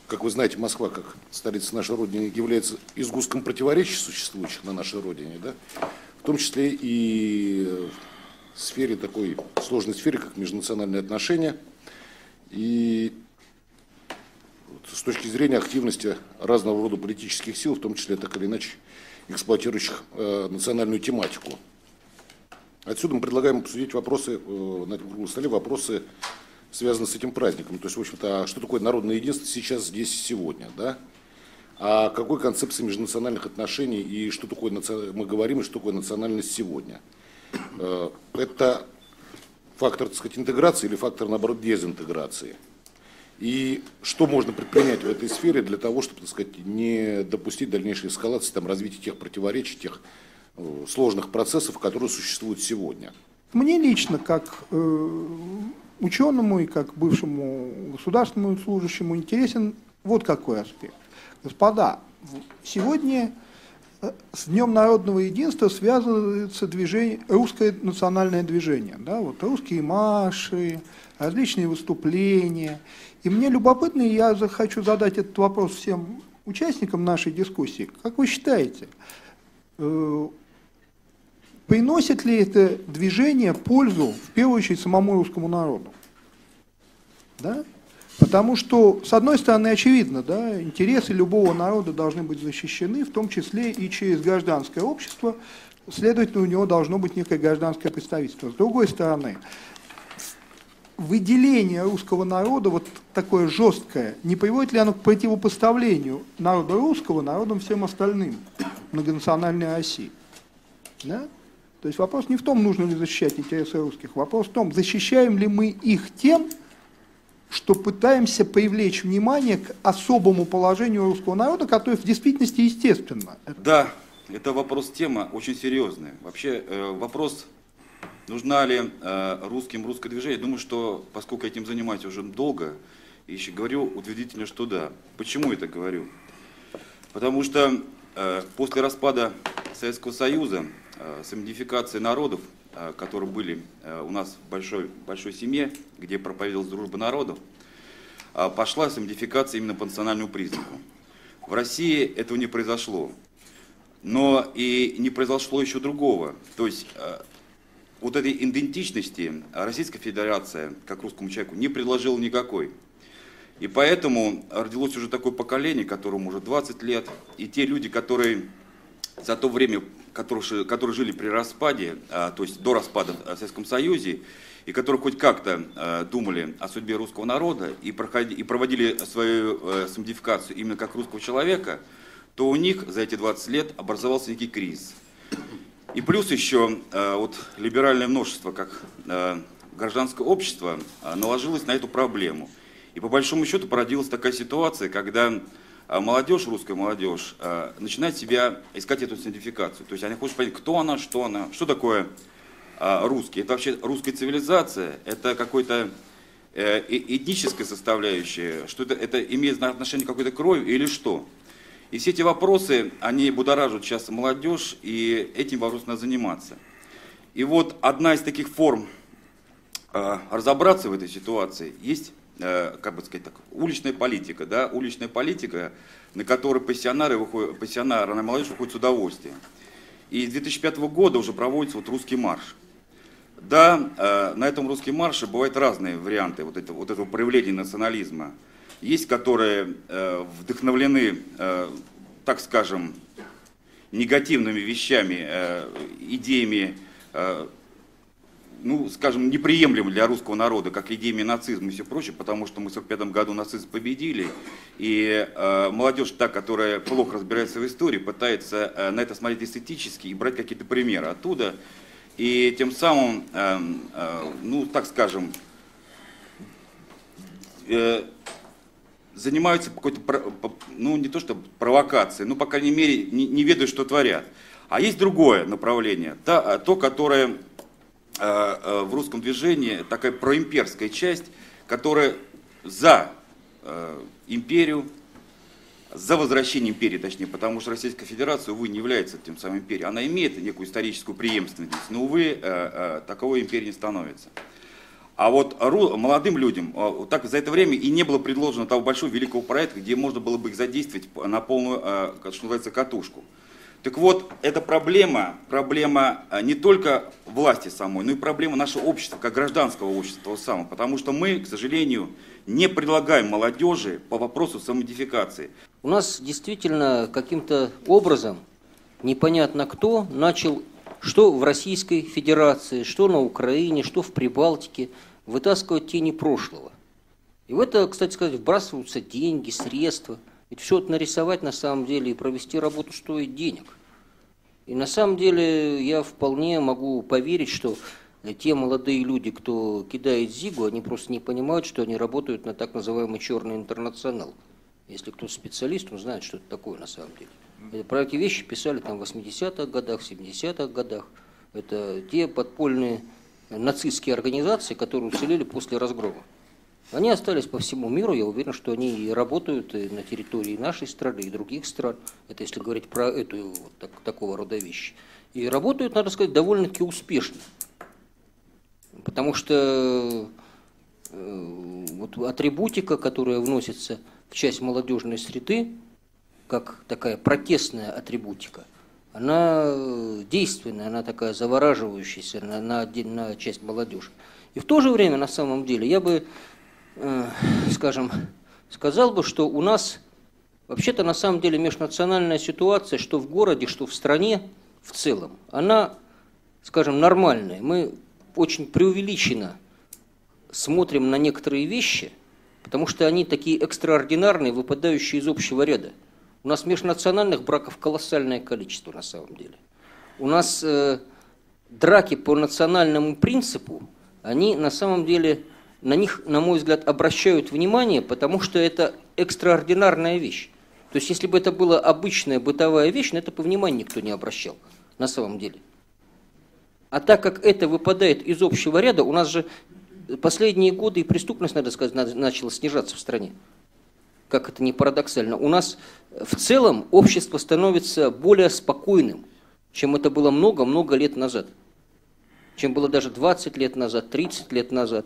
Как вы знаете, Москва, как столица нашей Родины, является изгустком противоречий, существующих на нашей Родине, да? В том числе и в сфере такой сложной сфере, как межнациональные отношения. И с точки зрения активности разного рода политических сил, в том числе так или иначе эксплуатирующих национальную тематику. Отсюда мы предлагаем обсудить вопросы, на этом круглом столе, вопросы, связанные с этим праздником. То есть, в общем-то, что такое народное единство сейчас, здесь и сегодня, да? О какой концепции межнациональных отношений и что такое мы говорим, и что такое национальность сегодня. Это фактор, так сказать, интеграции или фактор, наоборот, дезинтеграции. И что можно предпринять в этой сфере для того, чтобы, так сказать, не допустить дальнейшей эскалации, там, развития тех противоречий, тех сложных процессов, которые существуют сегодня? Мне лично, как ученому и как бывшему государственному служащему, интересен вот какой аспект. Господа, сегодня с Днем народного единства связывается русское национальное движение. Да? Вот русские марши, различные выступления. И мне любопытно, и я хочу задать этот вопрос всем участникам нашей дискуссии. Как вы считаете, приносит ли это движение пользу, в первую очередь, самому русскому народу? Да? Потому что, с одной стороны, очевидно, да, интересы любого народа должны быть защищены, в том числе и через гражданское общество, следовательно, у него должно быть некое гражданское представительство. С другой стороны, выделение русского народа, вот такое жесткое, не приводит ли оно к противопоставлению народа русского народам всем остальным многонациональной России? Да? То есть вопрос не в том, нужно ли защищать интересы русских, вопрос в том, защищаем ли мы их тем, что пытаемся привлечь внимание к особому положению русского народа, которое в действительности естественно. Да, это вопрос-тема очень серьезная. Вообще вопрос, нужна ли русским русское движение, думаю, что поскольку этим занимаюсь уже долго, еще говорю утвердительно, что да. Почему это говорю? Потому что после распада Советского Союза, самоидентификации народов, которые были у нас в большой семье, где проповедовалась дружба народов, пошла самоидентификация именно по национальному признаку. В России этого не произошло. Но и не произошло еще другого. То есть вот этой идентичности Российская Федерация, как русскому человеку, не предложила никакой. И поэтому родилось уже такое поколение, которому уже 20 лет, и те люди, которые за то время, которые жили при распаде, то есть до распада в Советском Союзе, и которые хоть как-то думали о судьбе русского народа и проводили свою самоидентификацию именно как русского человека, то у них за эти 20 лет образовался некий кризис. И плюс еще вот либеральное множество, как гражданское общество, наложилось на эту проблему. И по большому счету породилась такая ситуация, когда молодежь, русская молодежь, начинает себя искать эту идентификацию. То есть они хотят понять, кто она, что такое русский. Это вообще русская цивилизация, это какой-то этническая составляющая, что это имеет отношение к какой-то крови или что. И все эти вопросы, они будоражат сейчас молодежь, и этим вопросом надо заниматься. И вот одна из таких форм разобраться в этой ситуации есть, как бы сказать так, уличная политика, да, уличная политика, на которой пассионарная молодежь выходит с удовольствием. И с 2005 года уже проводится вот русский марш. Да, на этом русском марше бывают разные варианты вот этого проявления национализма. Есть, которые вдохновлены, так скажем, негативными вещами, идеями, ну, скажем, неприемлемы для русского народа, как идеями нацизма и все прочее, потому что мы в 1945 году нацизм победили, и молодежь, та, которая плохо разбирается в истории, пытается на это смотреть эстетически и брать какие-то примеры оттуда, и тем самым, ну, так скажем, занимаются какой-то, ну, не то что провокацией, но, по крайней мере, не ведают, что творят. А есть другое направление, то, которое в русском движении, такая проимперская часть, которая за империю, за возвращение империи, точнее, потому что Российская Федерация, увы, не является тем самым империей. Она имеет некую историческую преемственность, но, увы, таковой империей не становится. А вот молодым людям вот так за это время и не было предложено того большого великого проекта, где можно было бы их задействовать на полную, что называется, катушку. Так вот, это проблема не только власти самой, но и проблема нашего общества, как гражданского общества самого. Потому что мы, к сожалению, не предлагаем молодежи по вопросу самоидентификации. У нас действительно каким-то образом непонятно кто начал, что в Российской Федерации, что на Украине, что в Прибалтике, вытаскивать тени прошлого. И в это, кстати сказать, вбрасываются деньги, средства. Ведь все это нарисовать на самом деле и провести работу стоит денег. И на самом деле я вполне могу поверить, что те молодые люди, кто кидает Зигу, они просто не понимают, что они работают на так называемый черный интернационал. Если кто специалист, он знает, что это такое на самом деле. Про эти вещи писали там в 80-х годах, в 70-х годах. Это те подпольные нацистские организации, которые уцелели после разгрома. Они остались по всему миру, я уверен, что они и работают и на территории нашей страны, и других стран. Это если говорить про эту вот такого рода вещи. И работают, надо сказать, довольно-таки успешно. Потому что вот атрибутика, которая вносится в часть молодежной среды, как такая протестная атрибутика, она действенная, она такая завораживающаяся на часть молодежи. И в то же время, на самом деле, я бы, скажем, сказал бы, что у нас вообще-то на самом деле межнациональная ситуация, что в городе, что в стране в целом, она, скажем, нормальная. Мы очень преувеличенно смотрим на некоторые вещи, потому что они такие экстраординарные, выпадающие из общего ряда. У нас межнациональных браков колоссальное количество на самом деле. У нас драки по национальному принципу, они на самом деле, на них, на мой взгляд, обращают внимание, потому что это экстраординарная вещь. То есть, если бы это была обычная бытовая вещь, на это бы внимания никто не обращал, на самом деле. А так как это выпадает из общего ряда, у нас же последние годы и преступность, надо сказать, начала снижаться в стране. Как это ни парадоксально. У нас в целом общество становится более спокойным, чем это было много-много лет назад. Чем было даже 20 лет назад, 30 лет назад.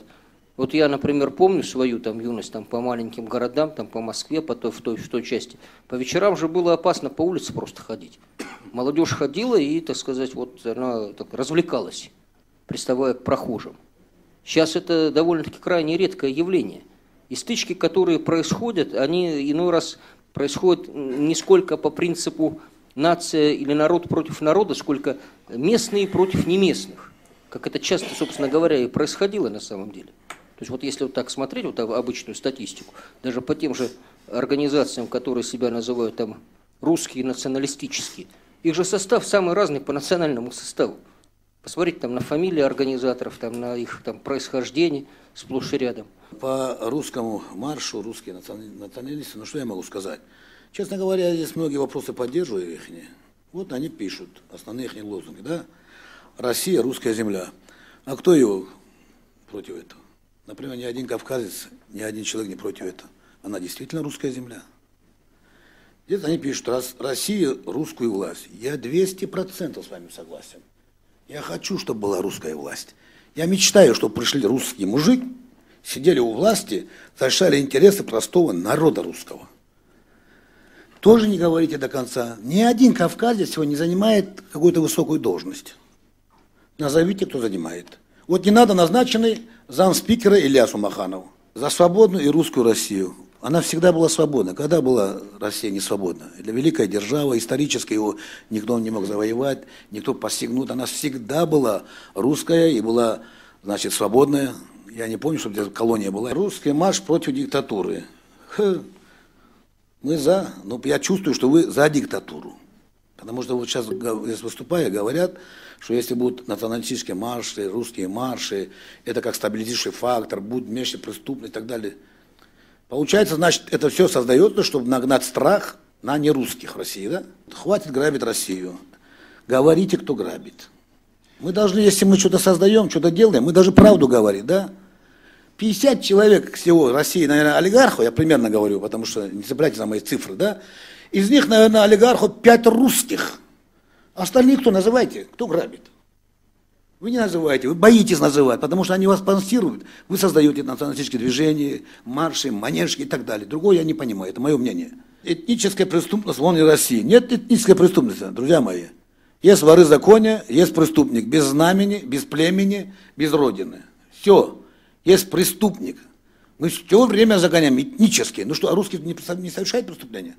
Вот я, например, помню свою там юность там, по маленьким городам, там, по Москве, в той части. По вечерам же было опасно по улице просто ходить. Молодежь ходила и, так сказать, вот она так развлекалась, приставая к прохожим. Сейчас это довольно-таки крайне редкое явление. И стычки, которые происходят, они иной раз происходят не сколько по принципу нация или народ против народа, сколько местные против неместных. Как это часто, собственно говоря, и происходило на самом деле. То есть вот если вот так смотреть, вот обычную статистику, даже по тем же организациям, которые себя называют там русские, националистические, их же состав самый разный по национальному составу. Посмотрите там на фамилии организаторов, там, на их там, происхождение сплошь и рядом. По русскому маршу, русские националисты, ну что я могу сказать? Честно говоря, я здесь многие вопросы поддерживаю их. Вот они пишут, основные их лозунги, да? Россия, русская земля. А кто его против этого? Например, ни один кавказец, ни один человек не против этого. Она действительно русская земля. Здесь они пишут, Россия, русскую власть. Я 200% с вами согласен. Я хочу, чтобы была русская власть. Я мечтаю, чтобы пришли русские мужик, сидели у власти, защищали интересы простого народа русского. Тоже не говорите до конца. Ни один кавказец сегодня не занимает какую-то высокую должность. Назовите, кто занимает. Вот не надо назначенный замспикера Ильясу Маханову за свободную и русскую Россию. Она всегда была свободна. Когда была Россия не свободна? Это великая держава, исторически его никто не мог завоевать, никто посягнуть. Она всегда была русская и была, значит, свободная. Я не помню, чтобы где-то колония была. Русский марш против диктатуры. Мы за, но я чувствую, что вы за диктатуру. Потому что вот сейчас, здесь выступая, говорят, что если будут националистические марши, русские марши, это как стабилизирующий фактор, будет меньше преступность и так далее. Получается, значит, это все создается, чтобы нагнать страх на нерусских в России, да? Хватит грабить Россию. Говорите, кто грабит. Мы должны, если мы что-то создаем, что-то делаем, мы должны правду говорить, да? 50 человек всего в России, наверное, олигархов, я примерно говорю, потому что не цепляйте за мои цифры, да? Из них, наверное, олигархов 5 русских. Остальные кто, называйте, кто грабит? Вы не называете, вы боитесь называть, потому что они вас спонсируют. Вы создаете националистические движения, марши, манежки и так далее. Другое я не понимаю, это мое мнение. Этническая преступность вон и России. Нет этнической преступности, друзья мои. Есть воры в законе, есть преступник без знамени, без племени, без родины. Все. Есть преступник. Мы все время загоняем этнически. Ну что, а русские не совершают преступления?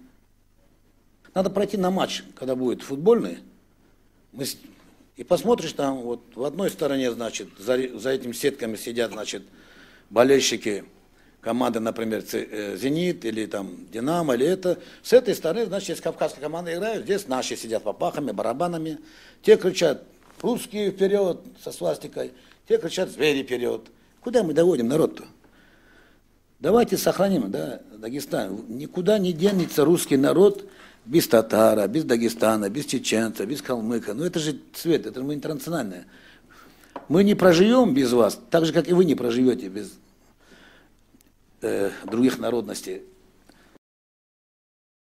Надо пройти на матч, когда будет футбольный. И посмотришь там, вот в одной стороне, значит, за этими сетками сидят, значит, болельщики команды, например, «Зенит» или там «Динамо», или это. С этой стороны, значит, здесь кавказская команда играет, здесь наши сидят попахами, барабанами. Те кричат «Русские вперед!» со свастикой, те кричат «Звери вперед!» Куда мы доводим народ-то? Давайте сохраним, да, Дагестан. Никуда не денется русский народ без татара, без Дагестана, без чеченца, без калмыка. Ну это же цвет, это мы интернациональное. Мы не проживем без вас, так же, как и вы не проживете без других народностей.